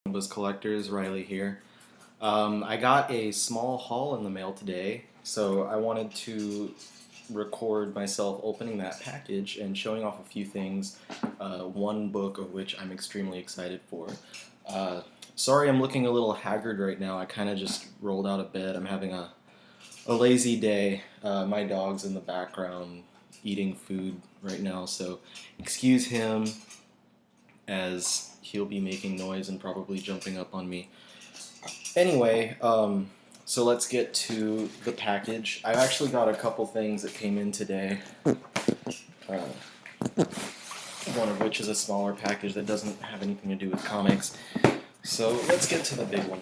Omnibus Collectors, Riley here. I got a small haul in the mail today, so I wanted to record myself opening that package and showing off a few things, one book of which I'm extremely excited for. Sorry I'm looking a little haggard right now. I kind of just rolled out of bed. I'm having a lazy day. My dog's in the background eating food right now, so excuse him as he'll be making noise and probably jumping up on me. Anyway, so let's get to the package. I've actually got a couple things that came in today. One of which is a smaller package that doesn't have anything to do with comics. So let's get to the big one.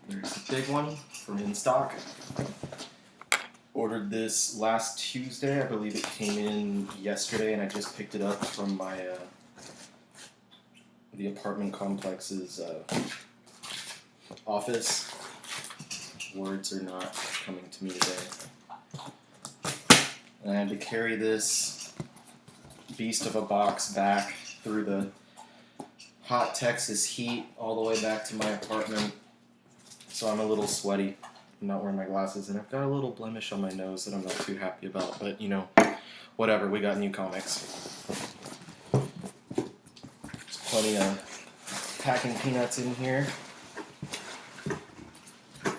There's the big one from In Stock. Ordered this last Tuesday. I believe it came in yesterday, and I just picked it up from my the apartment complex's office. Words are not coming to me today. And I had to carry this beast of a box back through the hot Texas heat all the way back to my apartment. So I'm a little sweaty. I'm not wearing my glasses, and I've got a little blemish on my nose that I'm not too happy about, but you know, whatever, we got new comics. There's plenty of packing peanuts in here.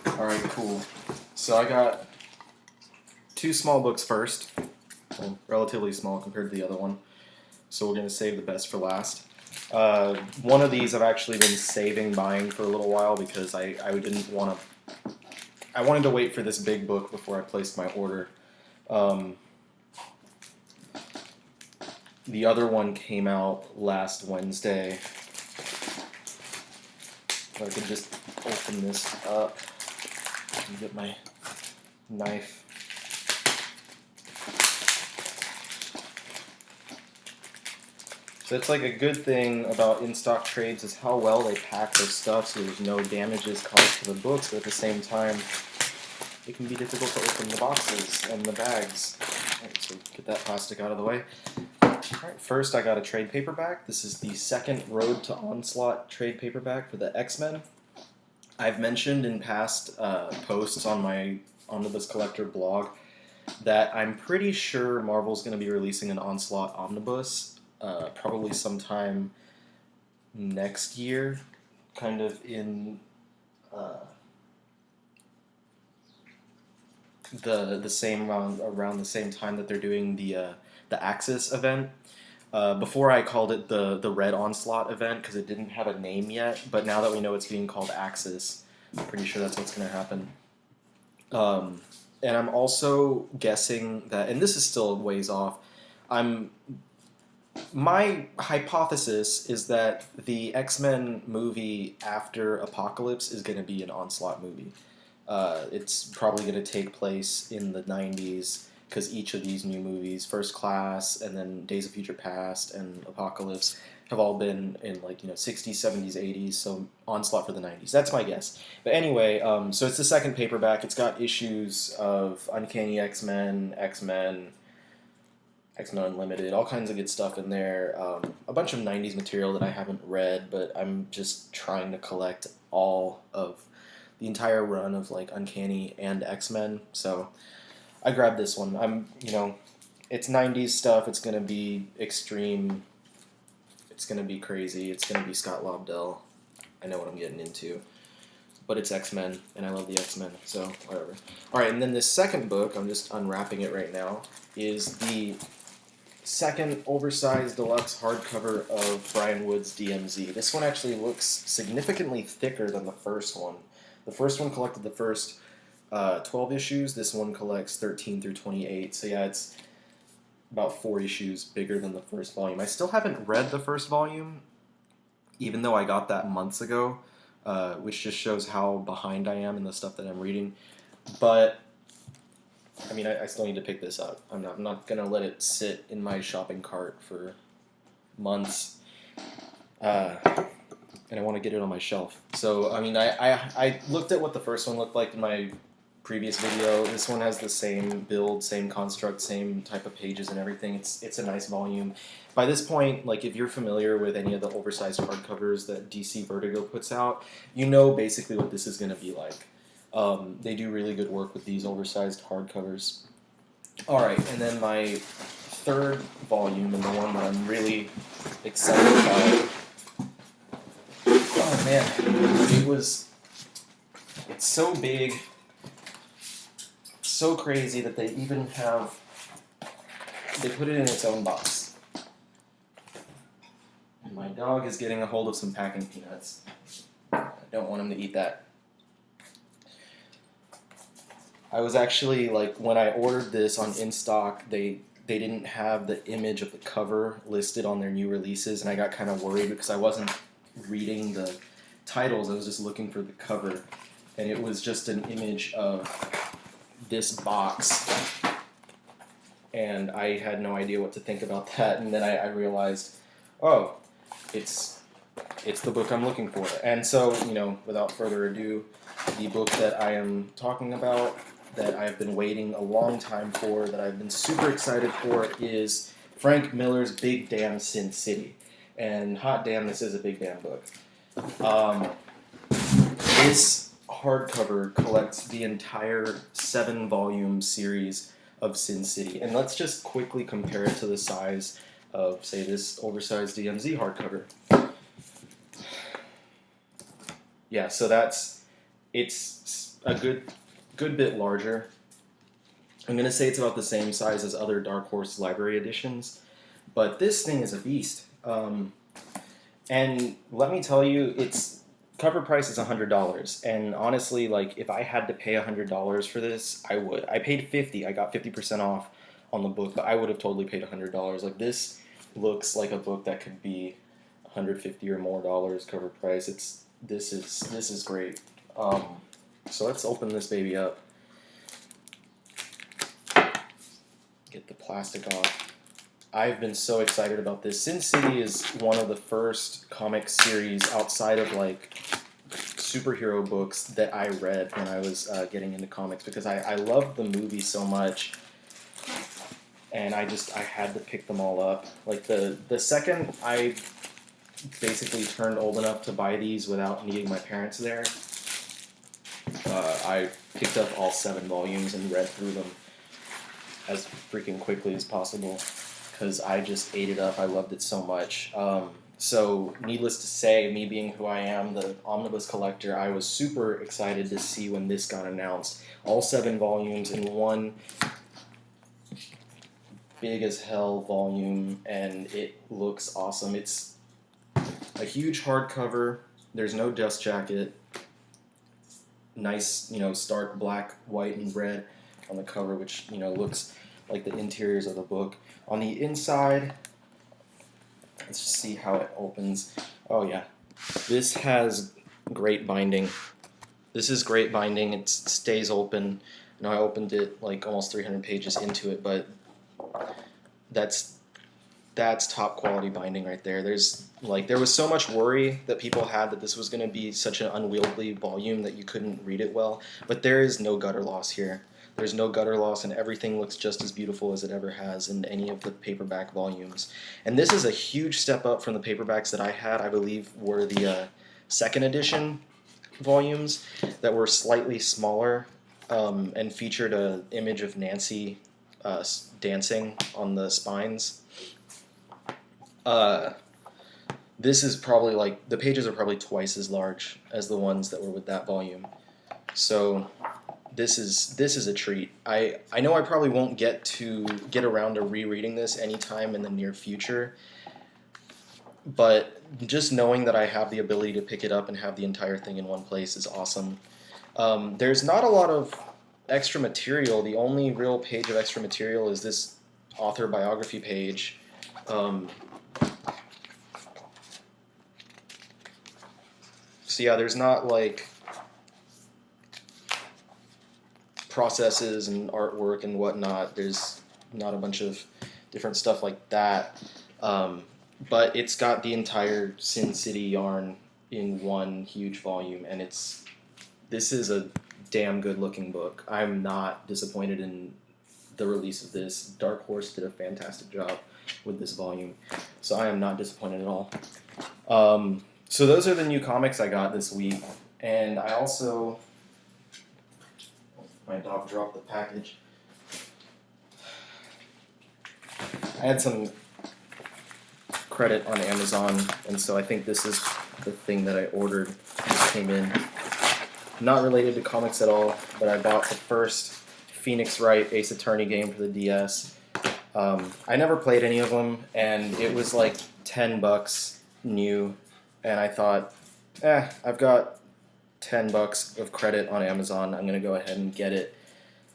Alright, cool. So I got two small books first. Well, relatively small compared to the other one. So we're going to save the best for last. One of these I've actually been saving buying for a little while because I didn't want to... I wanted to wait for this big book before I placed my order. The other one came out last Wednesday. If I could just open this up and get my knife. So it's like a good thing about in-stock trades is how well they pack their stuff so there's no damages caused to the books, but at the same time it can be difficult to open the boxes and the bags. Alright, so get that plastic out of the way. Alright, first I got a trade paperback. This is the second Road to Onslaught trade paperback for the X-Men. I've mentioned in past posts on my Omnibus Collector blog that I'm pretty sure Marvel's going to be releasing an Onslaught Omnibus probably sometime next year, kind of in the same around the same time that they're doing the Axis event. Before I called it the Red Onslaught event because it didn't have a name yet, but now that we know it's being called Axis, I'm pretty sure that's what's going to happen. And I'm also guessing that, and this is still a ways off, my hypothesis is that the X-Men movie after Apocalypse is going to be an Onslaught movie. It's probably going to take place in the 90s because each of these new movies, First Class and then Days of Future Past and Apocalypse, have all been in 60s, 70s, 80s, so Onslaught for the 90s. That's my guess. But anyway, so it's the second paperback. It's got issues of Uncanny X-Men, X-Men Unlimited, all kinds of good stuff in there. A bunch of 90s material that I haven't read, but I'm just trying to collect all of the entire run of Uncanny and X-Men. So I grabbed this one. It's 90s stuff. It's gonna be extreme. It's gonna be crazy. It's gonna be Scott Lobdell. I know what I'm getting into. But it's X-Men, and I love the X-Men, so whatever. Alright, and then this second book, I'm just unwrapping it right now, is the second oversized deluxe hardcover of Brian Wood's DMZ. This one actually looks significantly thicker than the first one. The first one collected the first 12 issues. This one collects 13 through 28. So yeah, it's about 4 issues bigger than the first volume. I still haven't read the first volume, even though I got that months ago, which just shows how behind I am in the stuff that I'm reading. But I mean, I still need to pick this up. I'm not going to let it sit in my shopping cart for months. And I want to get it on my shelf. So, I mean, I looked at what the first one looked like in my previous video. This one has the same build, same construct, same type of pages and everything. It's a nice volume. By this point, like if you're familiar with any of the oversized hardcovers that DC Vertigo puts out, you know basically what this is going to be like. They do really good work with these oversized hardcovers. Alright, and then my third volume, and the one that I'm really excited about. Oh man, it's so big, so crazy that they put it in its own box. And my dog is getting a hold of some packing peanuts. I don't want him to eat that. I was actually, like, when I ordered this on InStock, they didn't have the image of the cover listed on their new releases, and I got kind of worried because I wasn't reading the titles, I was just looking for the cover, and it was just an image of this box, and I had no idea what to think about that, and then I realized, oh, it's the book I'm looking for. And so, you know, without further ado, the book that I am talking about, that I've been waiting a long time for, that I've been super excited for, is Frank Miller's Big Damn Sin City. And hot damn, this is a big damn book. This hardcover collects the entire 7-volume series of Sin City. And let's just quickly compare it to the size of, say, this oversized DMZ hardcover. Yeah, so it's a good bit larger. I'm going to say it's about the same size as other Dark Horse Library editions, but this thing is a beast. And let me tell you, its cover price is $100, and honestly, like, if I had to pay $100 for this, I would. I paid $50. I got 50% off on the book, but I would have totally paid $100. Like, this looks like a book that could be $150 or more cover price. This is great. So let's open this baby up. Get the plastic off. I've been so excited about this. Sin City is one of the first comic series outside of, like, superhero books that I read when I was getting into comics, because I loved the movie so much, and I had to pick them all up. Like, the second I basically turned old enough to buy these without needing my parents there, I picked up all 7 volumes and read through them as freaking quickly as possible, because I just ate it up. I loved it so much. So needless to say, me being who I am, the Omnibus Collector, I was super excited to see when this got announced. All 7 volumes in one big as hell volume, and it looks awesome. It's a huge hardcover. There's no dust jacket. Nice, you know, stark black, white, and red on the cover, which, you know, looks like the interiors of the book. On the inside, let's just see how it opens. Oh yeah, this has great binding. This is great binding. It stays open. Now I opened it like almost 300 pages into it, but that's top quality binding right there. There was so much worry that people had that this was going to be such an unwieldy volume that you couldn't read it well, but there is no gutter loss here. There's no gutter loss, and everything looks just as beautiful as it ever has in any of the paperback volumes. And this is a huge step up from the paperbacks that I had. I believe were the second edition volumes that were slightly smaller and featured an image of Nancy dancing on the spines. This is probably, like, the pages are probably twice as large as the ones that were with that volume. So this is a treat. I know I probably won't get around to rereading this anytime in the near future, but just knowing that I have the ability to pick it up and have the entire thing in one place is awesome. There's not a lot of extra material. The only real page of extra material is this author biography page. So yeah, there's not, like, processes and artwork and whatnot. There's not a bunch of different stuff like that. But it's got the entire Sin City yarn in one huge volume, and this is a damn good looking book. I'm not disappointed in the release of this. Dark Horse did a fantastic job with this volume, so I am not disappointed at all. So those are the new comics I got this week, and I also, my dog dropped the package. I had some credit on Amazon, and so I think this is the thing that I ordered. Just came in. Not related to comics at all, but I bought the first Phoenix Wright Ace Attorney game for the DS. I never played any of them, and it was like $10 new, and I thought, I've got $10 of credit on Amazon. I'm gonna go ahead and get it,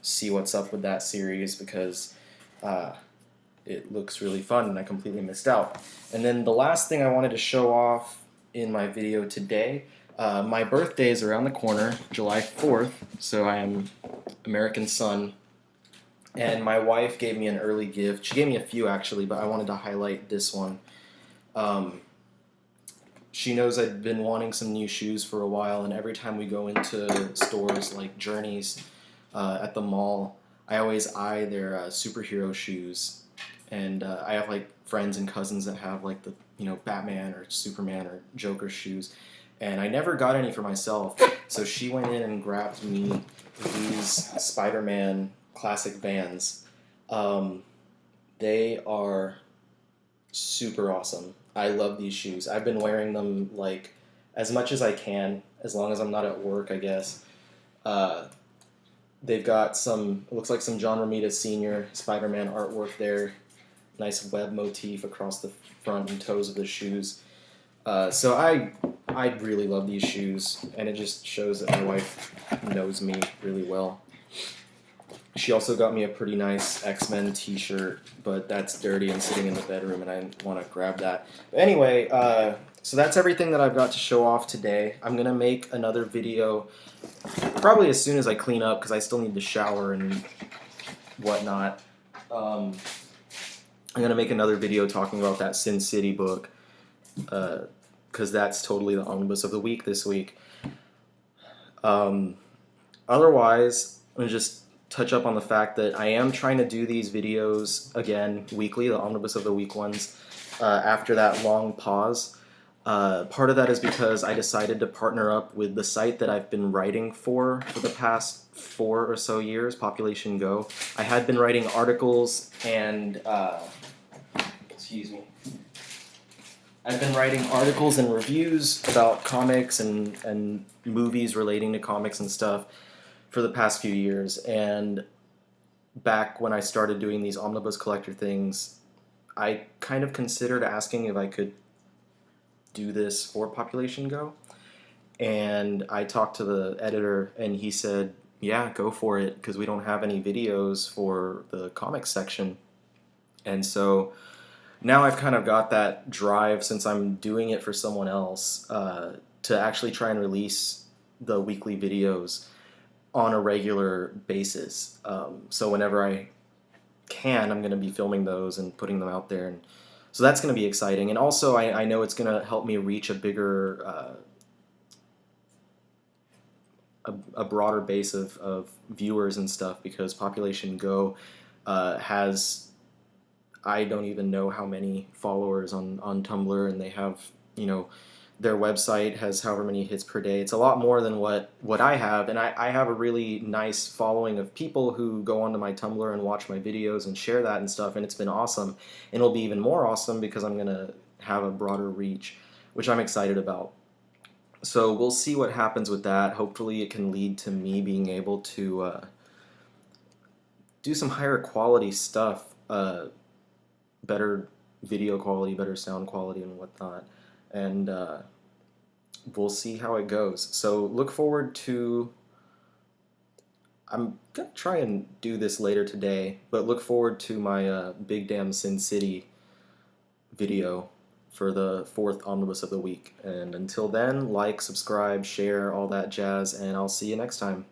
see what's up with that series, because it looks really fun, and I completely missed out. And then the last thing I wanted to show off in my video today, my birthday is around the corner, July 4th, so I am American Son, and my wife gave me an early gift. She gave me a few, actually, but I wanted to highlight this one. She knows I've been wanting some new shoes for a while, and every time we go into stores like Journeys at the mall, I always eye their superhero shoes. And I have like friends and cousins that have like the Batman or Superman or Joker shoes, and I never got any for myself. So she went in and grabbed me these Spider-Man classic Vans. They are super awesome. I love these shoes. I've been wearing them like as much as I can, as long as I'm not at work, I guess. They've got some, it looks like some John Romita Sr. Spider-Man artwork there. Nice web motif across the front and toes of the shoes. So I really love these shoes, and it just shows that my wife knows me really well. She also got me a pretty nice X-Men t-shirt, but that's dirty and sitting in the bedroom, and I didn't want to grab that. But anyway, so that's everything that I've got to show off today. I'm going to make another video probably as soon as I clean up, because I still need to shower and whatnot. I'm going to make another video talking about that Sin City book, because that's totally the Omnibus of the Week this week. Otherwise, I'm going to just touch up on the fact that I am trying to do these videos again weekly, the Omnibus of the Week ones, after that long pause. Part of that is because I decided to partner up with the site that I've been writing for the past 4 or so years, Population Go. I had been writing articles and I've been writing articles and reviews about comics and movies relating to comics and stuff for the past few years. And back when I started doing these Omnibus Collector things, I kind of considered asking if I could do this for Population Go. And I talked to the editor, and he said, yeah, go for it, because we don't have any videos for the comics section. And so now I've kind of got that drive, since I'm doing it for someone else, to actually try and release the weekly videos on a regular basis. So whenever I can, I'm going to be filming those and putting them out there. And so that's going to be exciting. And also I know it's going to help me reach a bigger, a broader base of viewers and stuff, because Population Go has, I don't even know how many followers on Tumblr, and they have, their website has however many hits per day. It's a lot more than what I have, and I have a really nice following of people who go onto my Tumblr and watch my videos and share that and stuff, and it's been awesome. And it'll be even more awesome because I'm going to have a broader reach, which I'm excited about. So we'll see what happens with that. Hopefully it can lead to me being able to do some higher quality stuff, better video quality, better sound quality and whatnot. And we'll see how it goes. So look forward to, I'm going to try and do this later today, but look forward to my Big Damn Sin City video for the 4th Omnibus of the Week. And until then, like, subscribe, share, all that jazz, and I'll see you next time.